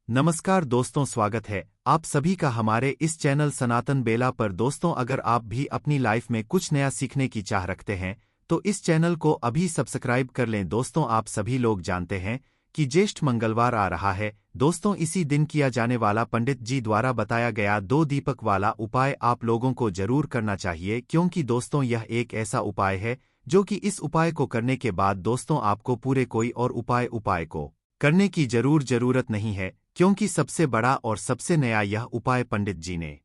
नमस्कार दोस्तों, स्वागत है आप सभी का हमारे इस चैनल सनातन बेला पर। दोस्तों, अगर आप भी अपनी लाइफ में कुछ नया सीखने की चाह रखते हैं तो इस चैनल को अभी सब्सक्राइब कर लें। दोस्तों, आप सभी लोग जानते हैं कि ज्येष्ठ मंगलवार आ रहा है। दोस्तों, इसी दिन किया जाने वाला पंडित जी द्वारा बताया गया 2 दीपक वाला उपाय आप लोगों को जरूर करना चाहिए, क्योंकि दोस्तों यह एक ऐसा उपाय है जो कि इस उपाय को करने के बाद दोस्तों आपको पूरे कोई और उपाय को करने की जरूरत नहीं है, क्योंकि सबसे बड़ा और सबसे नया यह उपाय पंडित जी ने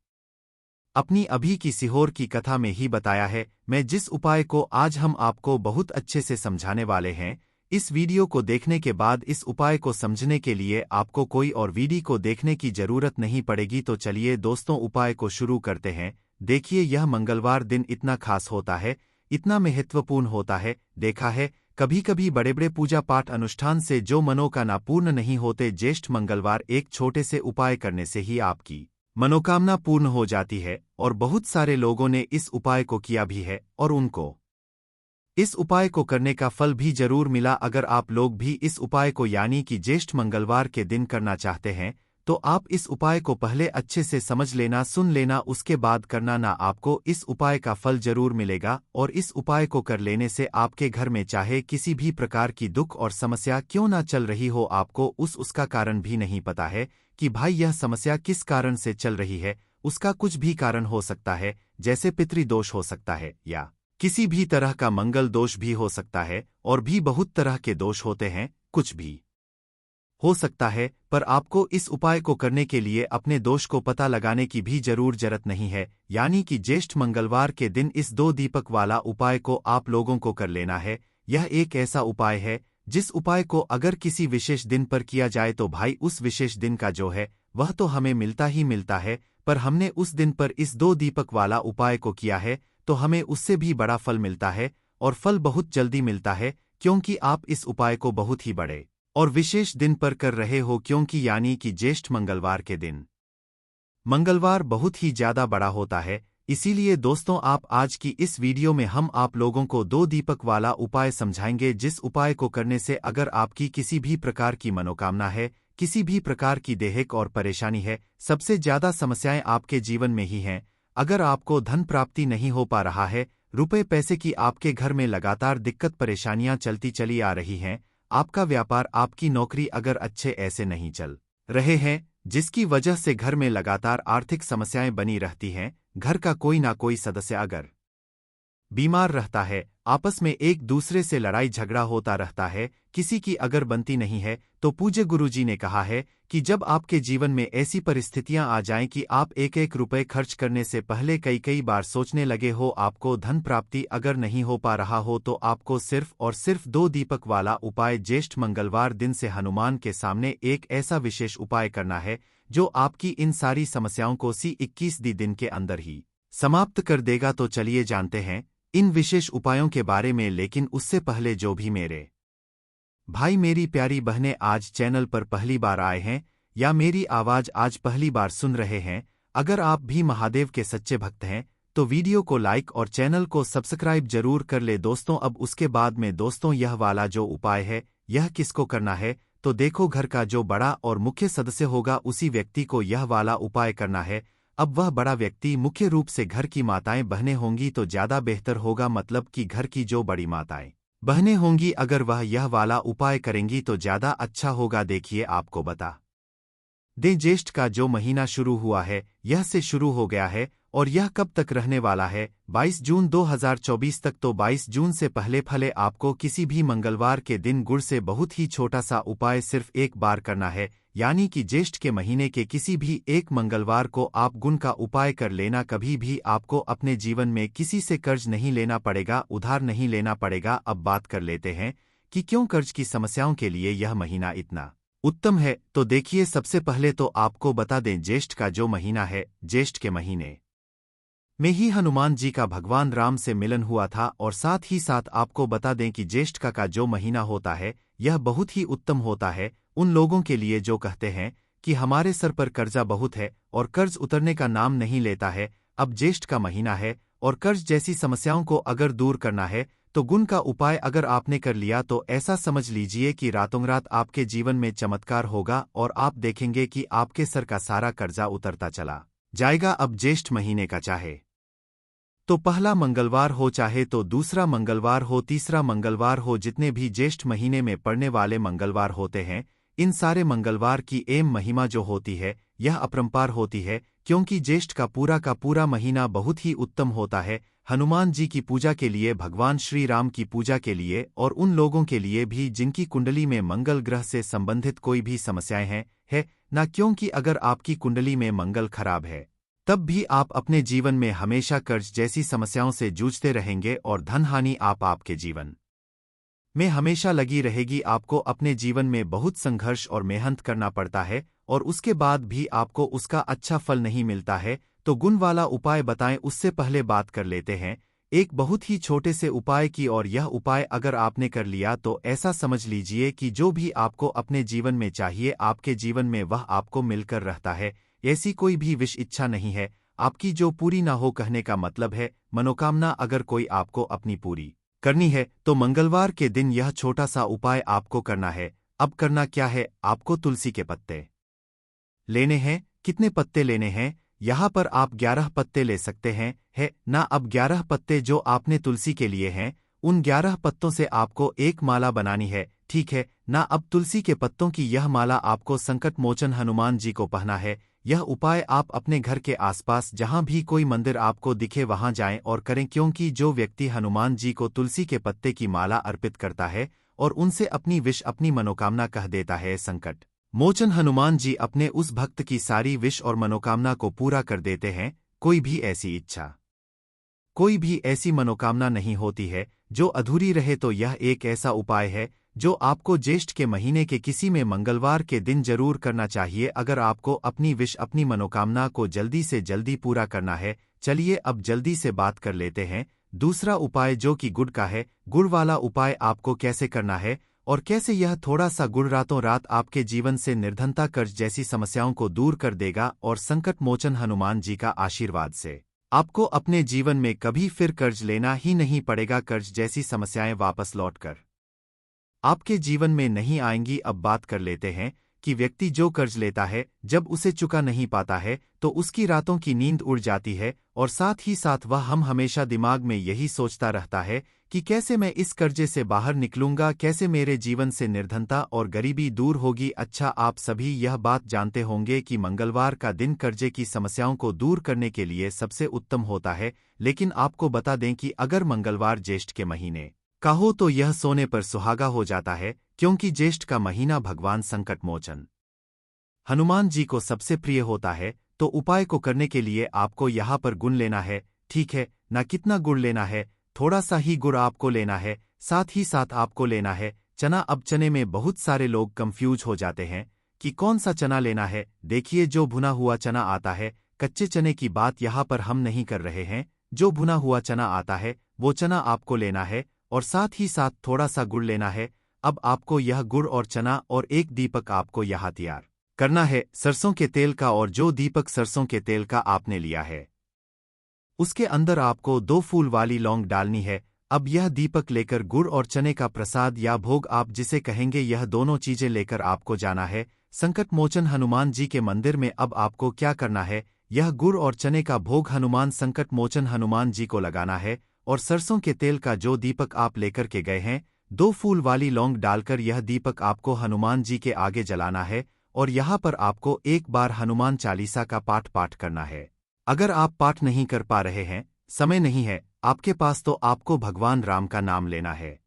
अपनी अभी की सीहोर की कथा में ही बताया है। मैं जिस उपाय को आज हम आपको बहुत अच्छे से समझाने वाले हैं, इस वीडियो को देखने के बाद इस उपाय को समझने के लिए आपको कोई और वीडियो को देखने की जरूरत नहीं पड़ेगी। तो चलिए दोस्तों, उपाय को शुरू करते हैं। देखिए, यह मंगलवार दिन इतना खास होता है, इतना महत्वपूर्ण होता है। देखा है कभी कभी बड़े बड़े पूजा पाठ अनुष्ठान से जो मनोकामना पूर्ण नहीं होते, ज्येष्ठ मंगलवार एक छोटे से उपाय करने से ही आपकी मनोकामना पूर्ण हो जाती है। और बहुत सारे लोगों ने इस उपाय को किया भी है और उनको इस उपाय को करने का फल भी जरूर मिला। अगर आप लोग भी इस उपाय को यानी कि ज्येष्ठ मंगलवार के दिन करना चाहते हैं तो आप इस उपाय को पहले अच्छे से समझ लेना, सुन लेना, उसके बाद करना ना। आपको इस उपाय का फल जरूर मिलेगा और इस उपाय को कर लेने से आपके घर में चाहे किसी भी प्रकार की दुख और समस्या क्यों ना चल रही हो, आपको उसका कारण भी नहीं पता है कि भाई यह समस्या किस कारण से चल रही है। उसका कुछ भी कारण हो सकता है, जैसे पितृदोष हो सकता है या किसी भी तरह का मंगल दोष भी हो सकता है, और भी बहुत तरह के दोष होते हैं, कुछ भी हो सकता है। पर आपको इस उपाय को करने के लिए अपने दोष को पता लगाने की भी जरूरत नहीं है। यानी कि ज्येष्ठ मंगलवार के दिन इस 2 दीपक वाला उपाय को आप लोगों को कर लेना है। यह एक ऐसा उपाय है जिस उपाय को अगर किसी विशेष दिन पर किया जाए तो भाई उस विशेष दिन का जो है वह तो हमें मिलता ही मिलता है। पर हमने उस दिन पर इस 2 दीपक वाला उपाय को किया है तो हमें उससे भी बड़ा फल मिलता है, और फल बहुत जल्दी मिलता है, क्योंकि आप इस उपाय को बहुत ही बड़े और विशेष दिन पर कर रहे हो, क्योंकि यानी कि ज्येष्ठ मंगलवार के दिन मंगलवार बहुत ही ज्यादा बड़ा होता है। इसीलिए दोस्तों, आप आज की इस वीडियो में हम आप लोगों को 2 दीपक वाला उपाय समझाएंगे, जिस उपाय को करने से अगर आपकी किसी भी प्रकार की मनोकामना है, किसी भी प्रकार की दैहिक और परेशानी है, सबसे ज्यादा समस्याएं आपके जीवन में ही हैं। अगर आपको धन प्राप्ति नहीं हो पा रहा है, रुपए पैसे की आपके घर में लगातार दिक्कत परेशानियां चलती चली आ रही हैं, आपका व्यापार, आपकी नौकरी अगर अच्छे ऐसे नहीं चल रहे हैं, जिसकी वजह से घर में लगातार आर्थिक समस्याएं बनी रहती हैं, घर का कोई ना कोई सदस्य अगर बीमार रहता है, आपस में एक दूसरे से लड़ाई झगड़ा होता रहता है, किसी की अगर बनती नहीं है, तो पूज्य गुरुजी ने कहा है कि जब आपके जीवन में ऐसी परिस्थितियां आ जाएं कि आप एक एक रुपए खर्च करने से पहले कई बार सोचने लगे हो, आपको धन प्राप्ति अगर नहीं हो पा रहा हो, तो आपको सिर्फ और सिर्फ 2 दीपक वाला उपाय ज्येष्ठ मंगलवार दिन से हनुमान के सामने एक ऐसा विशेष उपाय करना है जो आपकी इन सारी समस्याओं को 21 दिन के अंदर ही समाप्त कर देगा। तो चलिए जानते हैं इन विशेष उपायों के बारे में। लेकिन उससे पहले जो भी मेरे भाई मेरी प्यारी बहनें आज चैनल पर पहली बार आए हैं या मेरी आवाज आज पहली बार सुन रहे हैं, अगर आप भी महादेव के सच्चे भक्त हैं तो वीडियो को लाइक और चैनल को सब्सक्राइब जरूर कर ले दोस्तों। अब उसके बाद में दोस्तों, यह वाला जो उपाय है यह किसको करना है, तो देखो, घर का जो बड़ा और मुख्य सदस्य होगा उसी व्यक्ति को यह वाला उपाय करना है। अब वह बड़ा व्यक्ति मुख्य रूप से घर की माताएं बहनें होंगी तो ज्यादा बेहतर होगा, मतलब कि घर की जो बड़ी माताएं बहनें होंगी, अगर वह यह वाला उपाय करेंगी तो ज्यादा अच्छा होगा। देखिए, आपको बता दें, ज्येष्ठ का जो महीना शुरू हुआ है यह से शुरू हो गया है, और यह कब तक रहने वाला है, 22 जून 2024 तक। तो 22 जून से पहले आपको किसी भी मंगलवार के दिन गुड़ से बहुत ही छोटा सा उपाय सिर्फ एक बार करना है। यानी कि ज्येष्ठ के महीने के किसी भी एक मंगलवार को आप गुण का उपाय कर लेना। कभी भी आपको अपने जीवन में किसी से कर्ज नहीं लेना पड़ेगा, उधार नहीं लेना पड़ेगा। अब बात कर लेते हैं कि क्यों कर्ज की समस्याओं के लिए यह महीना इतना उत्तम है। तो देखिए, सबसे पहले तो आपको बता दें, ज्येष्ठ का जो महीना है, ज्येष्ठ के महीने में ही हनुमान जी का भगवान राम से मिलन हुआ था। और साथ ही साथ आपको बता दें कि ज्येष्ठ का जो महीना होता है यह बहुत ही उत्तम होता है उन लोगों के लिए जो कहते हैं कि हमारे सर पर कर्जा बहुत है और कर्ज उतरने का नाम नहीं लेता है। अब ज्येष्ठ का महीना है और कर्ज जैसी समस्याओं को अगर दूर करना है तो गुण का उपाय अगर आपने कर लिया तो ऐसा समझ लीजिए कि रातोंरात आपके जीवन में चमत्कार होगा और आप देखेंगे कि आपके सर का सारा कर्जा उतरता चला जाएगा। अब ज्येष्ठ महीने का चाहे तो पहला मंगलवार हो, चाहे तो दूसरा मंगलवार हो, तीसरा मंगलवार हो, जितने भी ज्येष्ठ महीने में पड़ने वाले मंगलवार होते हैं, इन सारे मंगलवार की एम महिमा जो होती है यह अपरंपार होती है, क्योंकि ज्येष्ठ का पूरा महीना बहुत ही उत्तम होता है हनुमान जी की पूजा के लिए, भगवान श्री राम की पूजा के लिए और उन लोगों के लिए भी जिनकी कुंडली में मंगल ग्रह से संबंधित कोई भी समस्याएं हैं ना, क्योंकि अगर आपकी कुंडली में मंगल खराब है तब भी आप अपने जीवन में हमेशा कर्ज जैसी समस्याओं से जूझते रहेंगे और धन हानि आपके जीवन में हमेशा लगी रहेगी। आपको अपने जीवन में बहुत संघर्ष और मेहनत करना पड़ता है और उसके बाद भी आपको उसका अच्छा फल नहीं मिलता है। तो गुण वाला उपाय बताएं, उससे पहले बात कर लेते हैं एक बहुत ही छोटे से उपाय की, और यह उपाय अगर आपने कर लिया तो ऐसा समझ लीजिए कि जो भी आपको अपने जीवन में चाहिए आपके जीवन में वह आपको मिलकर रहता है। ऐसी कोई भी विश इच्छा नहीं है आपकी जो पूरी ना हो, कहने का मतलब है मनोकामना अगर कोई आपको अपनी पूरी करनी है तो मंगलवार के दिन यह छोटा सा उपाय आपको करना है। अब करना क्या है, आपको तुलसी के पत्ते लेने हैं। कितने पत्ते लेने हैं, यहाँ पर आप 11 पत्ते ले सकते हैं है ना। अब 11 पत्ते जो आपने तुलसी के लिए हैं उन 11 पत्तों से आपको एक माला बनानी है, ठीक है ना। अब तुलसी के पत्तों की यह माला आपको संकट मोचन हनुमान जी को पहना है। यह उपाय आप अपने घर के आसपास जहां भी कोई मंदिर आपको दिखे वहां जाएं और करें, क्योंकि जो व्यक्ति हनुमान जी को तुलसी के पत्ते की माला अर्पित करता है और उनसे अपनी विश अपनी मनोकामना कह देता है, संकट मोचन हनुमान जी अपने उस भक्त की सारी विश और मनोकामना को पूरा कर देते हैं। कोई भी ऐसी इच्छा, कोई भी ऐसी मनोकामना नहीं होती है जो अधूरी रहे। तो यह एक ऐसा उपाय है जो आपको ज्येष्ठ के महीने के किसी में मंगलवार के दिन जरूर करना चाहिए अगर आपको अपनी विश अपनी मनोकामना को जल्दी से जल्दी पूरा करना है। चलिए अब जल्दी से बात कर लेते हैं दूसरा उपाय जो कि गुड़ का है। गुड़ वाला उपाय आपको कैसे करना है और कैसे यह थोड़ा सा गुड़ रातों रात आपके जीवन से निर्धनता, कर्ज जैसी समस्याओं को दूर कर देगा और संकट मोचन हनुमान जी का आशीर्वाद से आपको अपने जीवन में कभी फिर कर्ज लेना ही नहीं पड़ेगा। कर्ज जैसी समस्याएं वापस लौटकर आपके जीवन में नहीं आएंगी। अब बात कर लेते हैं कि व्यक्ति जो कर्ज लेता है जब उसे चुका नहीं पाता है तो उसकी रातों की नींद उड़ जाती है और साथ ही साथ वह हमेशा दिमाग में यही सोचता रहता है कि कैसे मैं इस कर्जे से बाहर निकलूंगा, कैसे मेरे जीवन से निर्धनता और गरीबी दूर होगी। अच्छा, आप सभी यह बात जानते होंगे कि मंगलवार का दिन कर्जे की समस्याओं को दूर करने के लिए सबसे उत्तम होता है, लेकिन आपको बता दें कि अगर मंगलवार ज्येष्ठ के महीने का हो तो यह सोने पर सुहागा हो जाता है, क्योंकि ज्येष्ठ का महीना भगवान संकट मोचन हनुमान जी को सबसे प्रिय होता है। तो उपाय को करने के लिए आपको यहाँ पर गुड़ लेना है, ठीक है ना। कितना गुड़ लेना है, थोड़ा सा ही गुड़ आपको लेना है। साथ ही साथ आपको लेना है चना। अब चने में बहुत सारे लोग कंफ्यूज हो जाते हैं कि कौन सा चना लेना है। देखिए, जो भुना हुआ चना आता है, कच्चे चने की बात यहाँ पर हम नहीं कर रहे हैं। जो भुना हुआ चना आता है वो चना आपको लेना है और साथ ही साथ थोड़ा सा गुड़ लेना है। अब आपको यह गुड़ और चना और एक दीपक आपको यहाँ तैयार करना है सरसों के तेल का, और जो दीपक सरसों के तेल का आपने लिया है उसके अंदर आपको 2 फूल वाली लौंग डालनी है। अब यह दीपक लेकर गुड़ और चने का प्रसाद या भोग आप जिसे कहेंगे, यह दोनों चीजें लेकर आपको जाना है संकट मोचन हनुमान जी के मंदिर में। अब आपको क्या करना है, यह गुड़ और चने का भोग हनुमान संकट मोचन हनुमान जी को लगाना है और सरसों के तेल का जो दीपक आप लेकर के गए हैं 2 फूल वाली लौंग डालकर यह दीपक आपको हनुमान जी के आगे जलाना है और यहाँ पर आपको एक बार हनुमान चालीसा का पाठ करना है। अगर आप पाठ नहीं कर पा रहे हैं, समय नहीं है आपके पास, तो आपको भगवान राम का नाम लेना है।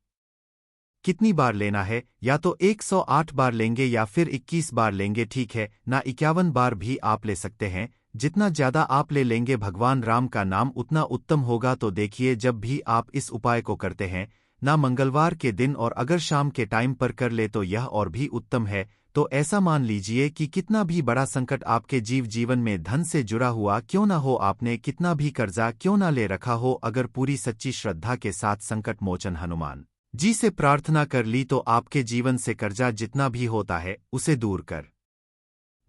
कितनी बार लेना है, या तो 108 बार लेंगे या फिर 21 बार लेंगे, ठीक है ना। 51 बार भी आप ले सकते हैं। जितना ज्यादा आप ले लेंगे भगवान राम का नाम उतना उत्तम होगा। तो देखिए, जब भी आप इस उपाय को करते हैं ना मंगलवार के दिन और अगर शाम के टाइम पर कर ले तो यह और भी उत्तम है। तो ऐसा मान लीजिए कि कितना भी बड़ा संकट आपके जीवन में धन से जुड़ा हुआ क्यों ना हो, आपने कितना भी कर्जा क्यों ना ले रखा हो, अगर पूरी सच्ची श्रद्धा के साथ संकट मोचन हनुमान जी से प्रार्थना कर ली तो आपके जीवन से कर्जा जितना भी होता है उसे दूर कर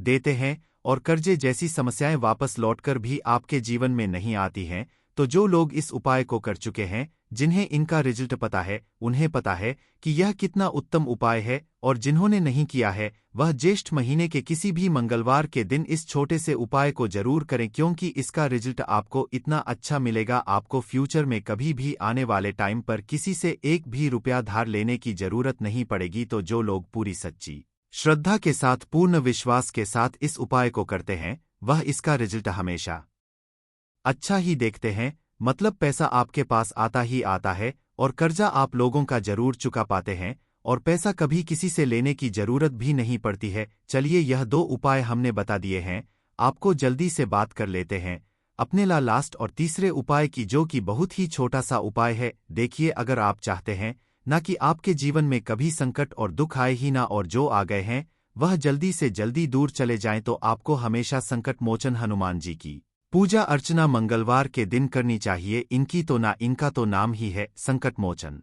देते हैं और कर्जे जैसी समस्याएं वापस लौटकर भी आपके जीवन में नहीं आती हैं। तो जो लोग इस उपाय को कर चुके हैं, जिन्हें इनका रिजल्ट पता है, उन्हें पता है कि यह कितना उत्तम उपाय है, और जिन्होंने नहीं किया है वह ज्येष्ठ महीने के किसी भी मंगलवार के दिन इस छोटे से उपाय को जरूर करें, क्योंकि इसका रिजल्ट आपको इतना अच्छा मिलेगा, आपको फ्यूचर में कभी भी आने वाले टाइम पर किसी से एक भी रुपया धार लेने की जरूरत नहीं पड़ेगी। तो जो लोग पूरी सच्ची श्रद्धा के साथ, पूर्ण विश्वास के साथ इस उपाय को करते हैं, वह इसका रिजल्ट हमेशा अच्छा ही देखते हैं। मतलब पैसा आपके पास आता ही आता है, और कर्जा आप लोगों का जरूर चुका पाते हैं, और पैसा कभी किसी से लेने की जरूरत भी नहीं पड़ती है। चलिए, यह 2 उपाय हमने बता दिए हैं, आपको जल्दी से बात कर लेते हैं अपने लास्ट और तीसरे उपाय की, जो कि बहुत ही छोटा सा उपाय है। देखिए, अगर आप चाहते हैं ना कि आपके जीवन में कभी संकट और दुख आए ही ना, और जो आ गए हैं वह जल्दी से जल्दी दूर चले जाएं, तो आपको हमेशा संकट मोचन हनुमान जी की पूजा अर्चना मंगलवार के दिन करनी चाहिए। इनका तो नाम ही है संकट मोचन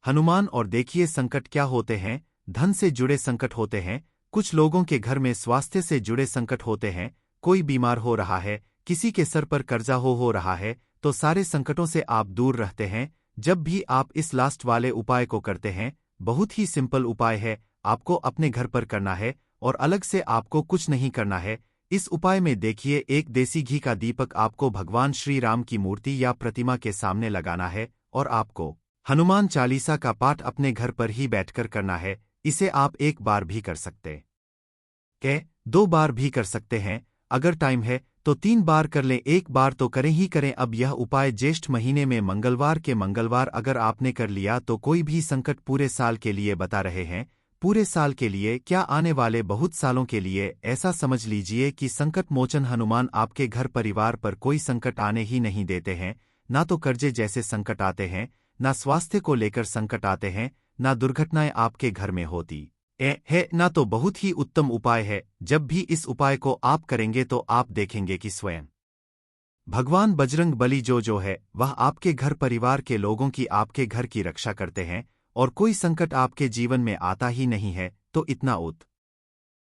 हनुमान। और देखिए, संकट क्या होते हैं। धन से जुड़े संकट होते हैं, कुछ लोगों के घर में स्वास्थ्य से जुड़े संकट होते हैं, कोई बीमार हो रहा है, किसी के सर पर कर्जा हो रहा है, तो सारे संकटों से आप दूर रहते हैं जब भी आप इस लास्ट वाले उपाय को करते हैं। बहुत ही सिंपल उपाय है, आपको अपने घर पर करना है और अलग से आपको कुछ नहीं करना है। इस उपाय में देखिए, एक देसी घी का दीपक आपको भगवान श्री राम की मूर्ति या प्रतिमा के सामने लगाना है, और आपको हनुमान चालीसा का पाठ अपने घर पर ही बैठकर करना है। इसे आप 1 बार भी कर सकते हैं, 2 बार भी कर सकते हैं, अगर टाइम है तो 3 बार कर लें, 1 बार तो करें ही करें। अब यह उपाय ज्येष्ठ महीने में मंगलवार अगर आपने कर लिया तो कोई भी संकट पूरे साल के लिए बता रहे हैं, पूरे साल के लिए क्या, आने वाले बहुत सालों के लिए। ऐसा समझ लीजिए कि संकट मोचन हनुमान आपके घर परिवार पर कोई संकट आने ही नहीं देते हैं। ना तो कर्जे जैसे संकट आते हैं, ना स्वास्थ्य को लेकर संकट आते हैं, ना दुर्घटनाएं आपके घर में होती है ना। तो बहुत ही उत्तम उपाय है। जब भी इस उपाय को आप करेंगे तो आप देखेंगे कि स्वयं भगवान बजरंग बली जो है वह आपके घर परिवार के लोगों की, आपके घर की रक्षा करते हैं, और कोई संकट आपके जीवन में आता ही नहीं है। तो इतना